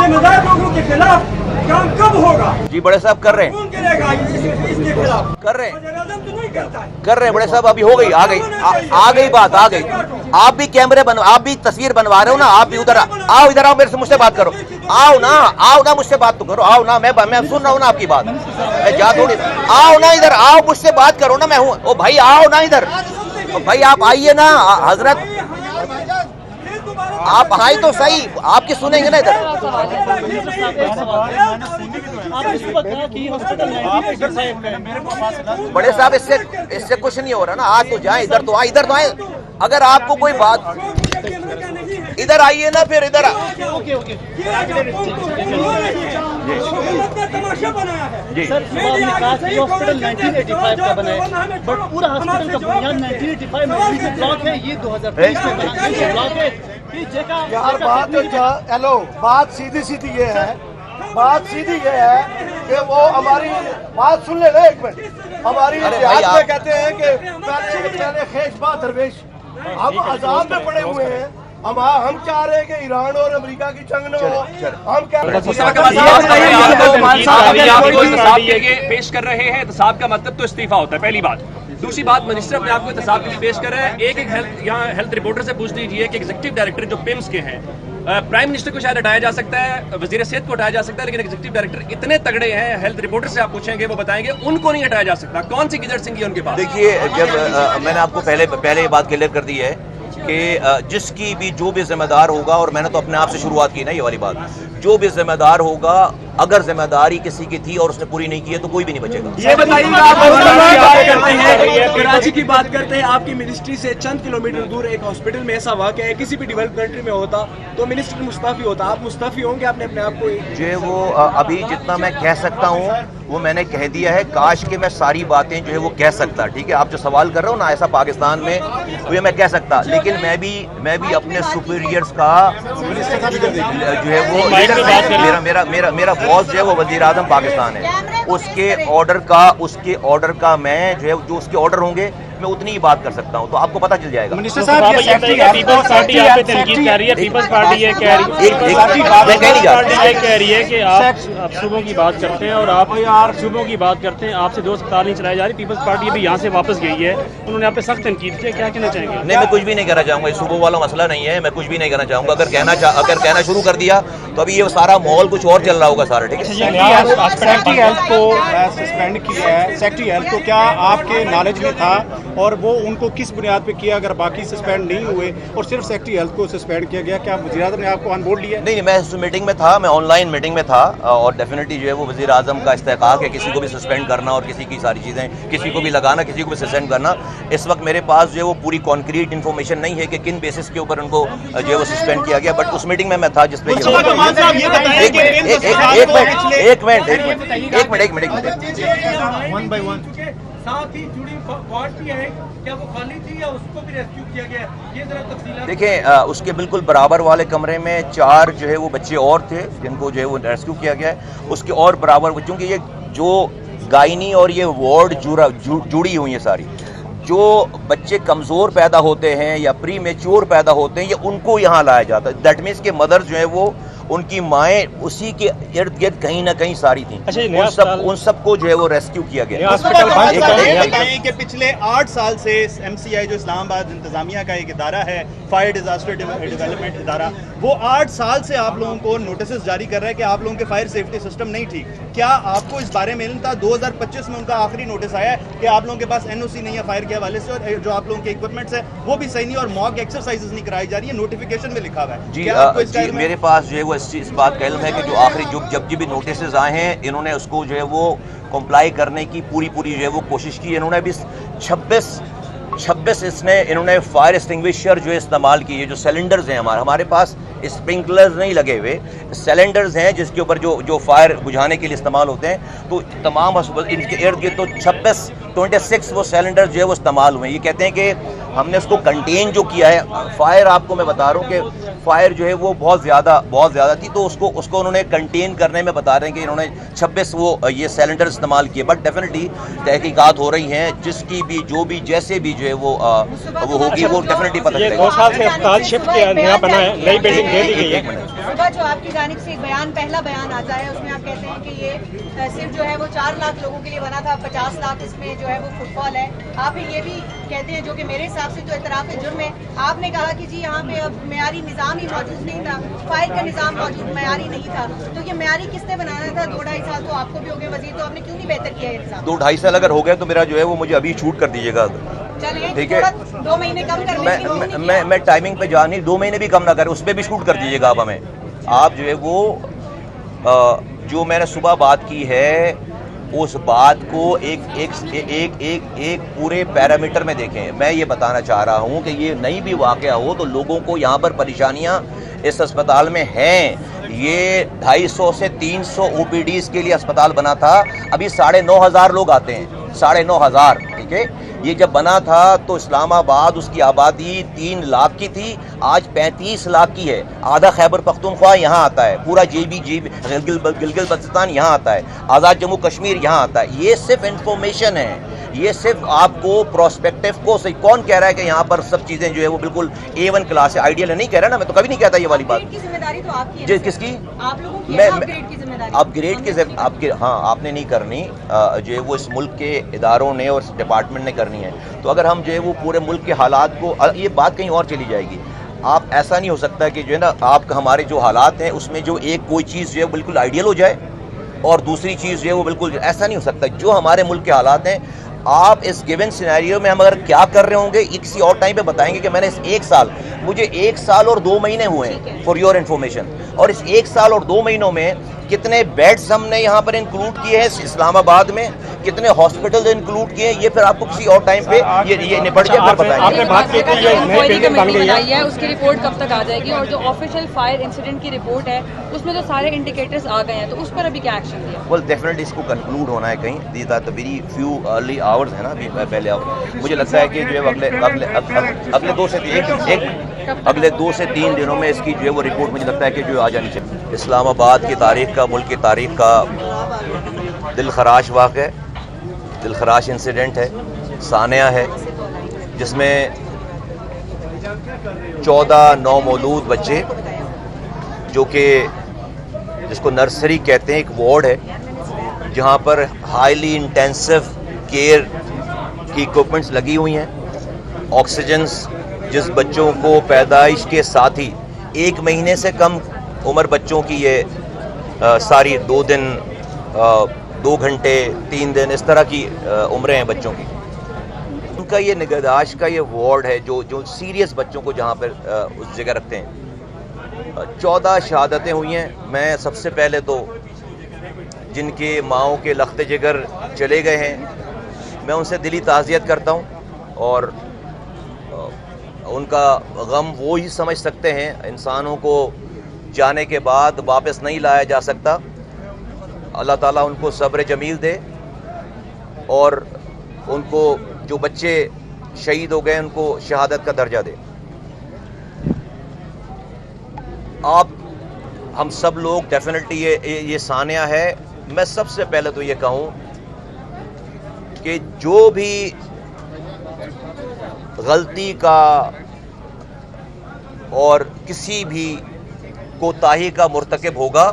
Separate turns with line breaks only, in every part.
जिम्मेदार लोगों के खिलाफ काम कब होगा?
जी बड़े साहब कर रहे हैं,
कौन करेगा इसके खिलाफ?
कर रहे हैं,
वज़ीर-ए-आज़म तो नहीं करता है।
कर रहे हैं बड़े साहब। अभी हो गई, आ गई बात, आ गई। आप भी कैमरे आप भी तस्वीर बनवा रहे हो ना, आप भी उधर आओ, इधर आओ, मेरे से मुझसे बात करो, आओ ना मुझसे बात तो करो, आओ ना, मैं सुन रहा हूँ ना आपकी बात, मैं जा थोड़ी, आओ ना इधर, आओ मुझसे बात करो ना, मैं हूँ, ओ भाई आओ ना इधर, ओ भाई आप आइए ना हजरत, आप आए तो सही, आपकी सुनेंगे ना इधर। बड़े साहब इससे कुछ नहीं हो रहा ना, आज तो जाए, इधर तो आए, अगर आपको कोई बात, इधर आइए ना, फिर इधर
तमाशा बनाया है
जी।
सर सुबह आपने कहा कि हॉस्पिटल 1985 का बना है, बट पूरा हॉस्पिटल का बुनियाद 1985 में से ब्लॉक है, ये 2023 में बना है ब्लॉक है।
यार बात सीधी ये है, बात सीधी ये है कि वो हमारी बात सुन ले ना एक मिनट, हमारी इतिहास में कहते हैं कि पहले खेशबा दरवेश, हम अजाब में पड़े हुए हैं, हम चाह रहे हैं कि ईरान और अमेरिका की जंग न हो, हम कह रहे
हैं पेश कर रहे हैं, एहतसाब का मतलब तो इस्तीफा होता है, पहली बात। दूसरी बात, मिनिस्टर अपने आपको एहतसाब के लिए पेश कर रहे हैं। एक हेल्थ रिपोर्टर से पूछ लीजिए कि एग्जीक्यूटिव डायरेक्टर जो पिम्स के हैं, प्राइम मिनिस्टर को शायद हटाया जा सकता है, वजीर सेहत को हटाया जा सकता है, लेकिन एग्जीक्यूटिव डायरेक्टर इतने तगड़े हैं, हेल्थ रिपोर्टर से आप पूछेंगे वो बताएंगे, उनको नहीं हटाया जा सकता। कौन सी गिजट सिंह है उनके पास?
देखिए, जब मैंने आपको पहले ये बात क्लियर कर दी है कि जिसकी भी जो भी जिम्मेदार होगा, और मैंने तो अपने आप से शुरुआत की ना ये वाली बात, जो भी जिम्मेदार होगा, अगर जिम्मेदारी किसी की थी और उसने पूरी नहीं की है तो कोई भी नहीं बचेगा।
ये बताइए, आप कराची की बात करते हैं, आपकी मिनिस्ट्री से चंद किलोमीटर दूर एक हॉस्पिटल में ऐसा वाक़या है, किसी भी डेवलप कंट्री में होता तो मिनिस्टर मुस्तफ़ी होता, आप मुस्तफ़ी होंगे? आपने अपने आप को
जो वो अभी जितना मैं कह सकता हूँ वो मैंने कह दिया है, काश कि मैं सारी बातें जो है वो कह सकता, ठीक है, आप जो सवाल कर रहे हो ना ऐसा पाकिस्तान में, तो ये मैं कह सकता, लेकिन मैं भी अपने सुपीरियर्स का जो है वो मेरा बॉस जो है वो वज़ीर-ए-आज़म पाकिस्तान है, उसके ऑर्डर का मैं जो है जो उसके ऑर्डर होंगे मैं उतनी ही बात कर सकता हूँ, तो आपको पता चल जाएगा।
मिनिस्टर साहब, पीपल्स पार्टी आप पे तनकीद कर रही है, पीपल्स पार्टी ये कह रही है कि आप सूबों की बात करते हैं और आप सूबों की बात करते हैं, आपसे 2 अस्पताल नहीं चलाई जा रही, पीपल्स पार्टी अभी यहाँ से वापस गई है, उन्होंने आप पे सख्त तनकीद किया, क्या कहना चाहेंगे?
नहीं, मैं कुछ भी नहीं कहना चाहूँगा, ये सूबों वाला मसला नहीं है, मैं कुछ भी नहीं कहना चाहूँगा। अगर कहना शुरू कर दिया तो अभी ये सारा माहौल कुछ और चल रहा होगा सारा, ठीक है।
सेक्रेटरी हेल्थ को सस्पेंड किया है, सेक्रेटरी हेल्थ को क्या आपके नॉलेज में था और वो उनको किस बुनियाद पे किया? अगर बाकी सस्पेंड नहीं हुए और सिर्फ सेक्रेटरी हेल्थ को सस्पेंड किया गया, क्या वज़ीर-ए-आज़म ने आपको ऑन बोर्ड लिया?
नहीं, मैं इस मीटिंग में था, मैं ऑनलाइन मीटिंग में था, और डेफिनेटली जो है वो वज़ीर-ए-आज़म का इस्तेहकाक है किसी को भी सस्पेंड करना और किसी की सारी चीज़ें, किसी को भी लगाना, किसी को भी सस्पेंड करना। इस वक्त मेरे पास जो है वो पूरी कॉन्क्रीट इन्फॉर्मेशन नहीं है कि किन बेसिस के ऊपर उनको जो है वो सस्पेंड किया गया, बट उस मीटिंग में मैं था जिसपे एक मिनट
साथ ही जुड़ी वार्ड भी है, क्या वो खाली थी या उसको भी रेस्क्यू किया गया? ये जरा तफसीलात
देखें, उसके बिल्कुल बराबर वाले कमरे में 4 जो है वो बच्चे और थे जिनको जो है वो रेस्क्यू किया गया है, उसके और बराबर, क्योंकि ये जो गायनी और ये वार्ड जुड़ी हुई है सारी, जो बच्चे कमज़ोर पैदा होते हैं या प्री मेच्योर पैदा होते हैं, ये उनको यहाँ लाया जाता है। दैट मीन्स के मदर जो है वो, उनकी माएँ उसी के इर्द गिर्द कहीं ना कहीं सारी थी, उन सबको जो है वो रेस्क्यू किया गया।
बताएं कि पिछले 8 साल से MCI जो इस्लामाबाद इंतजामिया का एक इदारा है, फायर डिजास्टर डेवलपमेंट इदारा, वो 8 साल से आप लोगों को नोटिस जारी कर रहा है कि आप लोगों के फायर सेफ्टी सिस्टम नहीं ठीक। क्या आपको इस बारे में इल्म था? 2025 में उनका आखिरी नोटिस आया है कि आप लोगों के पास NOC नहीं है फायर के हवाले से, और जो आप लोगों के इक्विपमेंट्स है वो भी सही नहीं, और मॉक एक्सरसाइजेस नहीं कराई जा रही है, नोटिफिकेशन में लिखा हुआ है।
जी, मेरे पास जो है वो इस बात का इल्म है कि जो आखिरी जब भी नोटिस आए हैं, इन्होंने उसको जो है वो कंप्लाई करने की पूरी जो है वो कोशिश की। इन्होंने भी 26 इन्होंने फायर एक्सटिंग्विशर जो है इस्तेमाल किए, जो सिलेंडर्स हैं हमारे पास स्प्रिंकलर्स नहीं लगे हुए, सिलेंडर्स हैं जिसके ऊपर जो फायर बुझाने के लिए इस्तेमाल होते हैं, तो तमाम इनके इर्द गिर्द तो 26 वो सिलेंडर जो है वो इस्तेमाल हुए। ये कहते हैं कि हमने उसको कंटेन जो किया है, फायर आपको मैं बता रहा हूँ कि फायर जो है वो बहुत ज़्यादा थी, तो उसको उन्होंने कंटेन करने में बता रहे हैं कि इन्होंने 26 वो ये सिलेंडर इस्तेमाल किए। बट डेफिनेटली तहकीकात हो रही हैं, जिसकी भी जो भी जैसे भी जो है वो होगी वो डेफिनेटली पता
ये
चलेगा।
2 साल से अस्पताल शिफ्ट किया, नया बना है, नई बिल्डिंग दे दी गई है।
सुबह जो आपकी जानिब से एक बयान, पहला बयान आता है, उसमें आप कहते हैं कि ये सिर्फ जो है वो 4 लाख लोगों के लिए बना था, 50 लाख इसमें जो है वो फुटबॉल है। आप ये भी कहते हैं, जो कि मेरे हिसाब से तो इतराफ़ जुर्म है, आपने कहा कि जी यहाँ पे अब मेयारी निज़ाम ही मौजूद नहीं था, फायर का निज़ाम मौजूद मेयारी नहीं था। तो ये मेयारी किसने बनाना था? 2-2.5 साल तो आपको भी हो गए वजीर, तो आपने क्यों नहीं बेहतर किया है निज़ाम?
2-2.5 साल अगर हो गए तो मेरा जो है वो मुझे अभी छूट कर दीजिएगा, ठीक है?
2 महीने कम कर
मैं टाइमिंग पे जा नहीं, 2 महीने भी कम ना करें, उस पर भी शूट कर दीजिएगा आप हमें। आप जो है वो जो मैंने सुबह बात की है, उस बात को एक पूरे पैरामीटर में देखें। मैं ये बताना चाह रहा हूँ कि ये नहीं भी वाक़या हो तो लोगों को यहाँ पर परेशानियाँ इस अस्पताल में हैं। ये 250 से 300 OPDs के लिए अस्पताल बना था, अभी 9,500 लोग आते हैं, 9,500, ठीक है? ये जब बना था तो इस्लामाबाद उसकी आबादी 3 लाख की थी, आज 35 लाख की है। आधा खैबर पख्तूनख्वा यहाँ आता है, पूरा गिलगित बल्तिस्तान यहाँ आता है, आज़ाद जम्मू कश्मीर यहाँ आता है। ये सिर्फ इंफॉर्मेशन है, ये सिर्फ आपको प्रोस्पेक्टिव को सही। कौन कह रहा है कि यहाँ पर सब चीज़ें जो है वो बिल्कुल A1 क्लास है? आइडियल है, नहीं कह रहा ना, मैं तो कभी नहीं कहता ये वाली बात।
जिम्मेदारी तो आपकी
जी, किसकी?
आप लोगों की है, अपग्रेड की जिम्मेदारी।
अपग्रेड की आपके, हाँ, आपने नहीं करनी, जो है वो इस मुल्क के इदारों ने और डिपार्टमेंट ने करनी है। तो अगर हम जो है वो पूरे मुल्क के हालात को, ये बात कहीं और चली जाएगी। आप ऐसा नहीं हो सकता कि जो है ना, आप हमारे जो हालात हैं उसमें जो एक कोई चीज़ जो है बिल्कुल आइडियल हो जाए और दूसरी चीज़ जो है वो बिल्कुल, ऐसा नहीं हो सकता। जो हमारे मुल्क के हालात हैं, आप इस गिवन सिनेरियो में हम अगर क्या कर रहे होंगे किसी और टाइम पे बताएंगे कि मैंने इस 1 साल, मुझे 1 साल और 2 महीने हुए हैं, फॉर योर इन्फॉर्मेशन, और इस 1 साल और 2 महीनों में कितने बेड्स हमने यहाँ पर इंक्लूड किए हैं इस्लामाबाद में, कितने हॉस्पिटल इंक्लूड किए हैं, ये फिर आपको किसी और टाइम पे ये निपट के फिर बताएंगे।
आपने बात की थी ये नई बिल्डिंग बन गई है,
उसकी रिपोर्ट कब तक आ जाएगी? और जो ऑफिशियल फायर इंसिडेंट की रिपोर्ट है उसमें तो सारे इंडिकेटर्स आ गए हैं, तो उस पर अभी क्या एक्शन लिया?
वेल डेफिनेटली इसको कंक्लूड होना है कहीं, these are the very few early hours है ना, अभी पहले आवर। मुझे लगता है कि जो है अगले 2 से 3 दिनों में इसकी जो है वो रिपोर्ट मुझे लगता है कि जो आ जानी चाहिए। इस्लामाबाद की तारीख का, मुल्क की तारीख का दिलखराश वाक़या, दिलखराश इंसिडेंट है, सानिया है, जिसमें 14 नौमौलूद बच्चे, जो कि जिसको नर्सरी कहते हैं, एक वार्ड है जहाँ पर हाईली इंटेंसिव केयर की इक्विपमेंट्स लगी हुई हैं, ऑक्सीजन्स, जिस बच्चों को पैदाइश के साथ ही 1 महीने से कम उम्र बच्चों की ये सारी 2 दिन, 2 घंटे, 3 दिन, इस तरह की उम्रें हैं बच्चों की। उनका ये निगहदाश्त का ये वार्ड है जो सीरियस बच्चों को जहाँ पर उस जगह रखते हैं। 14 शहादतें हुई हैं। मैं सबसे पहले तो जिनके माओं के लख्ते जिगर चले गए हैं, मैं उनसे दिली ताज़ियत करता हूँ, और उनका गम वो ही समझ सकते हैं। इंसानों को जाने के बाद वापस नहीं लाया जा सकता। अल्लाह ताला उनको सब्र जमील दे, और उनको जो बच्चे शहीद हो गए उनको शहादत का दर्जा दे। हम सब लोग डेफिनेटली ये सानिया है। मैं सबसे पहले तो ये कहूँ कि जो भी गलती का और किसी भी कोताही का मुर्तकिब होगा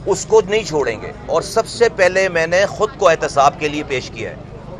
उसको नहीं छोड़ेंगे, और सबसे पहले मैंने खुद को एहतसाब के लिए पेश किया है।